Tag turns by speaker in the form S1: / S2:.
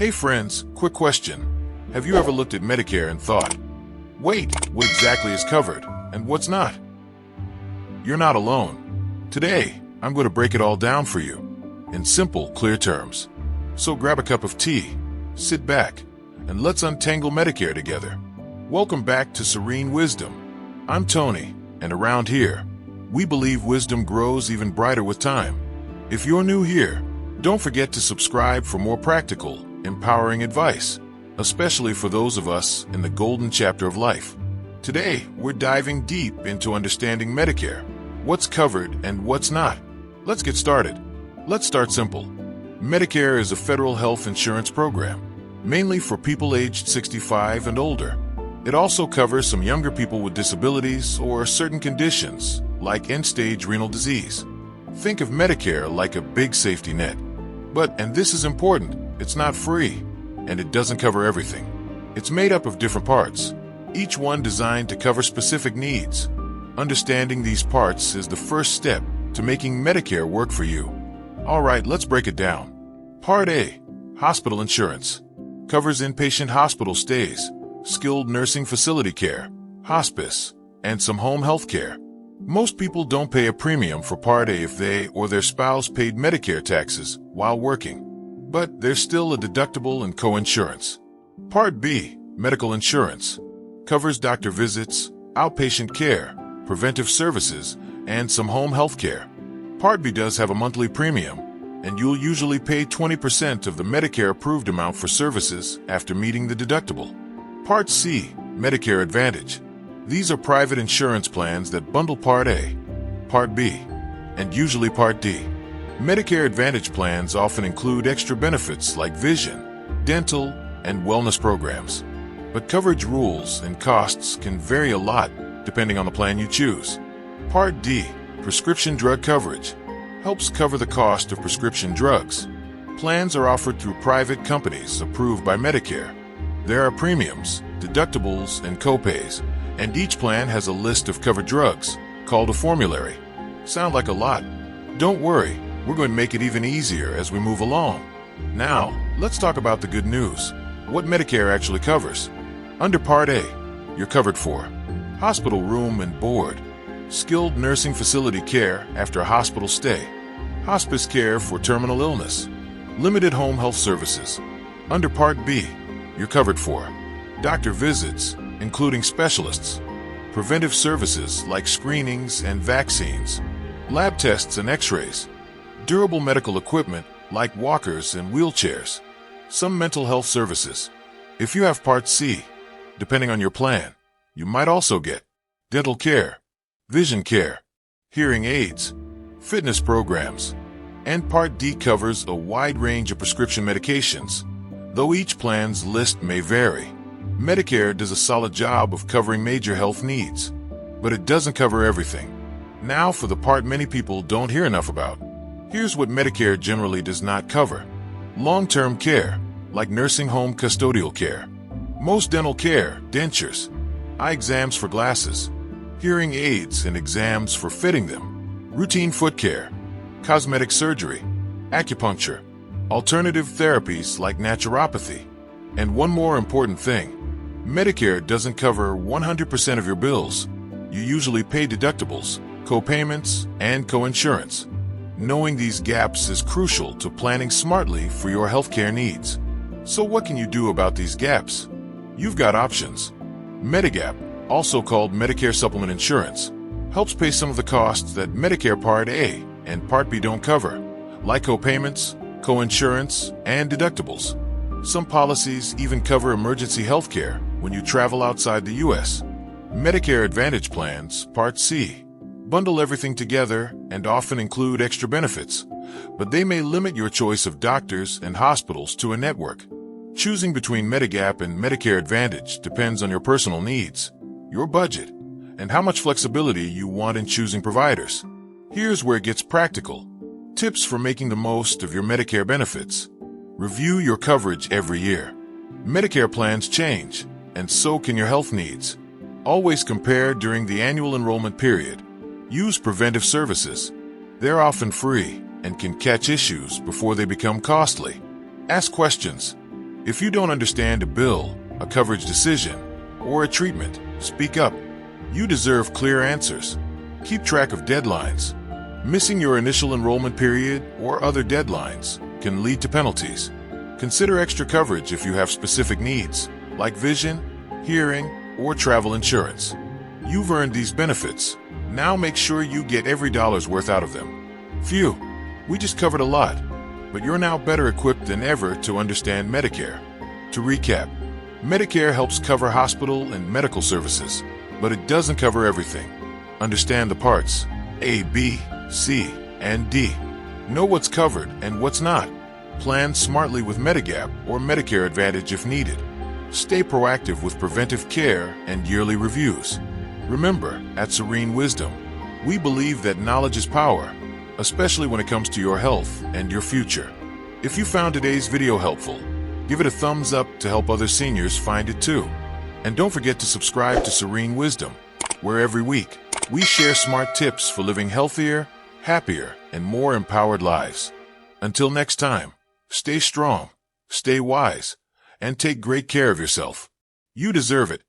S1: Hey friends, quick question. Have you ever looked at Medicare and thought, wait, what exactly is covered and what's not? You're not alone. Today, I'm going to break it all down for you in simple, clear terms. So grab a cup of tea, sit back, and let's untangle Medicare together. Welcome back to Serene Wisdom. I'm Tony, and around here, we believe wisdom grows even brighter with time. If you're new here, don't forget to subscribe for more practical, empowering advice, especially for those of us in the golden chapter of life. Today, we're diving deep into understanding Medicare, what's covered and what's not. Let's get started. Let's start simple. Medicare is a federal health insurance program, mainly for people aged 65 and older. It also covers some younger people with disabilities or certain conditions, like end-stage renal disease. Think of Medicare like a big safety net. But, and this is important, it's not free, and it doesn't cover everything. It's made up of different parts, each one designed to cover specific needs. Understanding these parts is the first step to making Medicare work for you. All right, let's break it down. Part A, hospital insurance, covers inpatient hospital stays, skilled nursing facility care, hospice, and some home health care. Most people don't pay a premium for Part A if they or their spouse paid Medicare taxes while working, but there's still a deductible and co-insurance. Part B, medical insurance, covers doctor visits, outpatient care, preventive services, and some home health care. Part B does have a monthly premium, and you'll usually pay 20% of the Medicare-approved amount for services after meeting the deductible. Part C, Medicare Advantage. These are private insurance plans that bundle Part A, Part B, and usually Part D. Medicare Advantage plans often include extra benefits like vision, dental, and wellness programs. But coverage rules and costs can vary a lot depending on the plan you choose. Part D, prescription drug coverage, helps cover the cost of prescription drugs. Plans are offered through private companies approved by Medicare. There are premiums, deductibles, and copays, and each plan has a list of covered drugs, called a formulary. Sound like a lot? Don't worry, we're going to make it even easier as we move along. Now, let's talk about the good news. What Medicare actually covers. Under Part A, you're covered for hospital room and board, skilled nursing facility care after a hospital stay, hospice care for terminal illness, limited home health services. Under Part B, you're covered for doctor visits, including specialists, preventive services like screenings and vaccines, lab tests and x-rays, durable medical equipment like walkers and wheelchairs, some mental health services. If you have Part C, depending on your plan, you might also get dental care, vision care, hearing aids, fitness programs, and Part D covers a wide range of prescription medications, though each plan's list may vary. Medicare does a solid job of covering major health needs, but it doesn't cover everything. Now for the part many people don't hear enough about. Here's what Medicare generally does not cover. Long-term care, like nursing home custodial care. Most dental care, dentures, eye exams for glasses, hearing aids and exams for fitting them, routine foot care, cosmetic surgery, acupuncture, alternative therapies like naturopathy. And one more important thing, Medicare doesn't cover 100% of your bills. You usually pay deductibles, co-payments, and co-insurance. Knowing these gaps is crucial to planning smartly for your healthcare needs. So what can you do about these gaps? You've got options. Medigap, also called Medicare Supplement Insurance, helps pay some of the costs that Medicare Part A and Part B don't cover, like co-payments, co-insurance, and deductibles. Some policies even cover emergency health care when you travel outside the U.S. Medicare Advantage plans, Part C, bundle everything together and often include extra benefits, but they may limit your choice of doctors and hospitals to a network. Choosing between Medigap and Medicare Advantage depends on your personal needs, your budget, and how much flexibility you want in choosing providers. Here's where it gets practical. Tips for making the most of your Medicare benefits. Review your coverage every year. Medicare plans change, and so can your health needs. Always compare during the annual enrollment period. Use preventive services. They're often free and can catch issues before they become costly. Ask questions. If you don't understand a bill, a coverage decision, or a treatment, speak up. You deserve clear answers. Keep track of deadlines. Missing your initial enrollment period or other deadlines can lead to penalties. Consider extra coverage if you have specific needs, like vision, hearing, or travel insurance. You've earned these benefits. Now make sure you get every dollar's worth out of them. Phew, we just covered a lot, but you're now better equipped than ever to understand Medicare. To recap, Medicare helps cover hospital and medical services, but it doesn't cover everything. Understand the parts A, B, C, and D. Know what's covered and what's not. Plan smartly with Medigap or Medicare Advantage if needed. Stay proactive with preventive care and yearly reviews. Remember, at Serene Wisdom, we believe that knowledge is power, especially when it comes to your health and your future. If you found today's video helpful, give it a thumbs up to help other seniors find it too. And don't forget to subscribe to Serene Wisdom, where every week we share smart tips for living healthier, happier, and more empowered lives. Until next time, stay strong, stay wise, and take great care of yourself. You deserve it.